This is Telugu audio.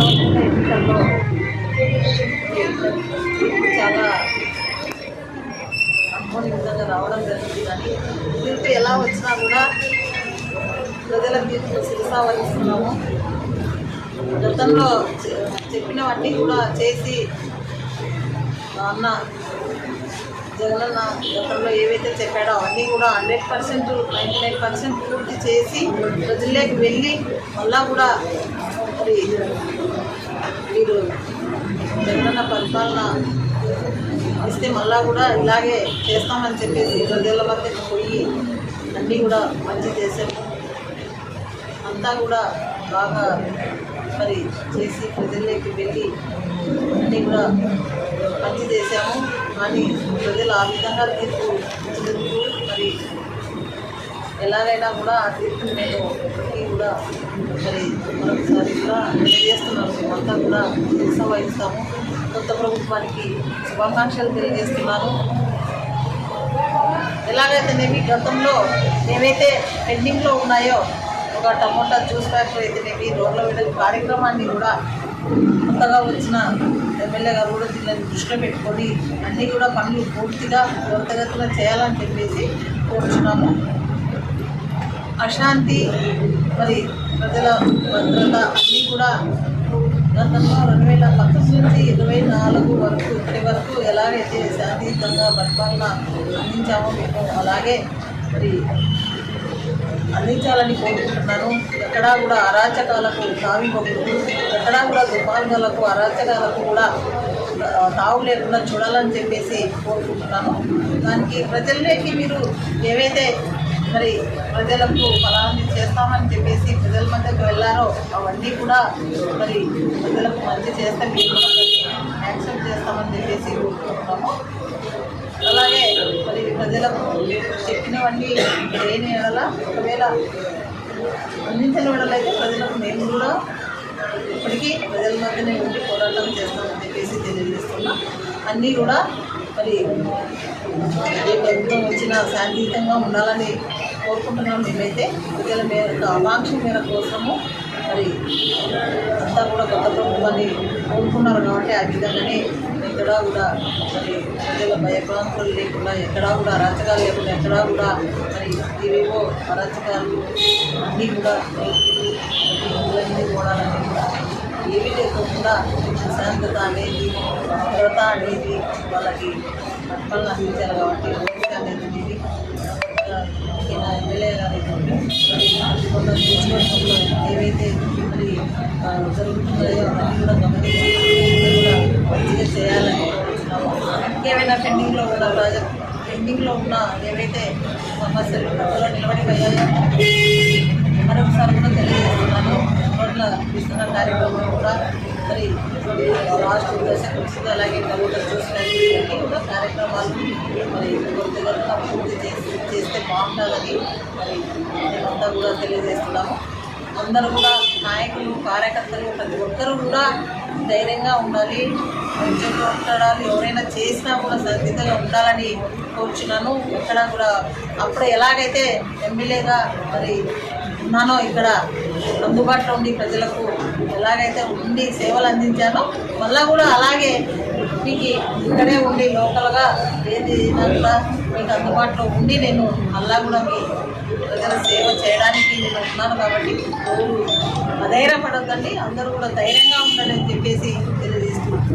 రావాల్సిన ఎన్నికల్లో చాలా అనుకోని విధంగా రావడం జరిగింది. కానీ తీర్పు ఎలా వచ్చినా కూడా ప్రజల తీర్పు శిరసా వహిస్తున్నాము. గతంలో చెప్పినవన్నీ కూడా చేసి అన్న జగనన్న గతంలో ఏవైతే చెప్పాడో అవన్నీ కూడా 100%, 99% పూర్తి చేసి ప్రజల్లోకి వెళ్ళి మళ్ళా కూడా మరి మీరు జగనన్న పరిపాలన ఇస్తే మళ్ళా కూడా ఇలాగే చేస్తామని చెప్పేసి ప్రజల మధ్యకు పోయి అన్నీ కూడా మంచి చేసాము. అంతా కూడా బాగా మరి చేసి ప్రజల్లోకి వెళ్ళి అన్నీ కూడా మంచి చేశాము. కానీ ప్రజలు ఆ విధంగా తీర్పు ఇచ్చినందుకు మరి ఎలాగైనా కూడా ఆ తీర్పుని మేము ఇప్పటికీ కూడా మరి మరొకసారి కూడా తెలియజేస్తున్నాము. మేమంతా కూడా శిరస వహిస్తాము. కొత్త ప్రభుత్వానికి శుభాకాంక్షలు తెలియజేస్తున్నాను. ఎలాగైతేనేమి గతంలో ఏవైతే పెండింగ్లో ఉన్నాయో ఒక టమోటా జ్యూస్ ఫ్యాక్టరీ అయితేనేమి రోడ్ల వేయడం కార్యక్రమాన్ని కూడా కొత్తగా వచ్చిన ఎమ్మెల్యే గారు కూడా దీన్ని దృష్టిలో పెట్టుకొని అన్నీ కూడా పనులు పూర్తిగా త్వరితగతిన చేయాలని చెప్పేసి కోరుచున్నాము. అశాంతి మరి ప్రజల భద్రత అన్నీ కూడా గతంలో 2019 నుంచి 2024 వరకు ఇప్పటి వరకు ఎలాగైతే శాంతియుతంగా పరిపాలన అందించామో మేము అలాగే మరి అందించాలని కోరుకుంటున్నాను. ఎక్కడా కూడా అరాచకాలకు తావివ్వకూడదు, ఎక్కడా కూడా దుర్మార్గాలకు అరాచకాలకు కూడా తావు లేకుండా చూడాలని చెప్పేసి కోరుకుంటున్నాను. దానికి ప్రజల్లోకి మీరు ఏవైతే మరి ప్రజలకు ఫలాన్ని చేస్తామని చెప్పేసి ప్రజల మధ్యకు వెళ్ళారో అవన్నీ కూడా మరి ప్రజలకు మంచి చేస్తే మీరు యాక్సెప్ట్ చేస్తామని చెప్పేసి కోరుకుంటున్నాము. అలాగే మరి ప్రజలకు చెప్పినవన్నీ లేని ఎడల ఒకవేళ అందించిన ఎడలైతే ప్రజలకు మేము కూడా ఇప్పటికీ ప్రజల మధ్యనే ఉండి పోరాటం చేస్తామని చెప్పేసి తెలియజేస్తున్నాం. అన్నీ కూడా మరి ఏ ప్రభుత్వం వచ్చినా శాంతియుతంగా ఉండాలని కోరుకుంటున్నాం. మేమైతే ప్రజల మేరకు ఆకాంక్ష మేర కోసము మరి అంతా కూడా కొత్త ప్రభుత్వాన్ని కోరుకున్నారు కాబట్టి ఆ విధంగానే ఎక్కడా కూడా మరి ప్రజల భయప్రాంతులు లేకుండా ఎక్కడా కూడా అరాచకాలు లేకుండా ఎక్కడా కూడా మరి ఏవేవో అరాచకాలు అన్నీ కూడా పోవడాలన్నీ కూడా ఏమీ లేకుండా ప్రశాంతత అనేది భద్రత అనేది వాళ్ళకి పరిపాలన అందించాలి. కాబట్టి ఓపిక అనేది ఎమ్మెల్యే గారి కొంత నియోజకవర్గంలో ఏవైతే మరి జరుగుతున్నాయో అవన్నీ కూడా గమనించి మంచిగా చేయాలని కోరుతున్నాము. ఇంకేమైనా పెండింగ్లో ఉన్న ఏవైతే సమస్యలు ప్రజల్లో నిలబడిపోయాయో మరొకసారి కూడా తెలియజేస్తున్నాను. రోడ్ల విస్తరణ కార్యక్రమం కూడా మరి రాష్ట్ర దశకు వచ్చింది. అలాగే ప్రభుత్వం చూసినట్టు కూడా కార్యక్రమాలు మరి కొద్దిగా పూర్తి చేస్తే బాగుంటుందని మరి మేమంతా కూడా తెలియజేస్తున్నాము. అందరూ కూడా నాయకులు, కార్యకర్తలు ప్రతి ఒక్కరూ కూడా ధైర్యంగా ఉండాలి, మంచిగా ఉండాలి. ఎవరైనా చేసినా కూడా సంసిద్ధంగా ఉండాలని కోరుచున్నాను. ఎక్కడా కూడా అప్పుడు ఎలాగైతే ఎమ్మెల్యేగా మరి ఉన్నానో ఇక్కడ అందుబాటులో ఉండి ప్రజలకు ఎలాగైతే ఉండి సేవలు అందించానో మళ్ళీ కూడా అలాగే మీకు ఇక్కడే ఉండి లోకల్గా ఏది కూడా మీకు అందుబాటులో ఉండి నేను మళ్ళా కూడా మీ ప్రజల సేవ చేయడానికి నేను ఉన్నాను. కాబట్టి ఎవరు అధైర్యపడొద్దండి, అందరూ కూడా ధైర్యంగా ఉండాలని చెప్పేసి తెలియజేస్తున్నాను.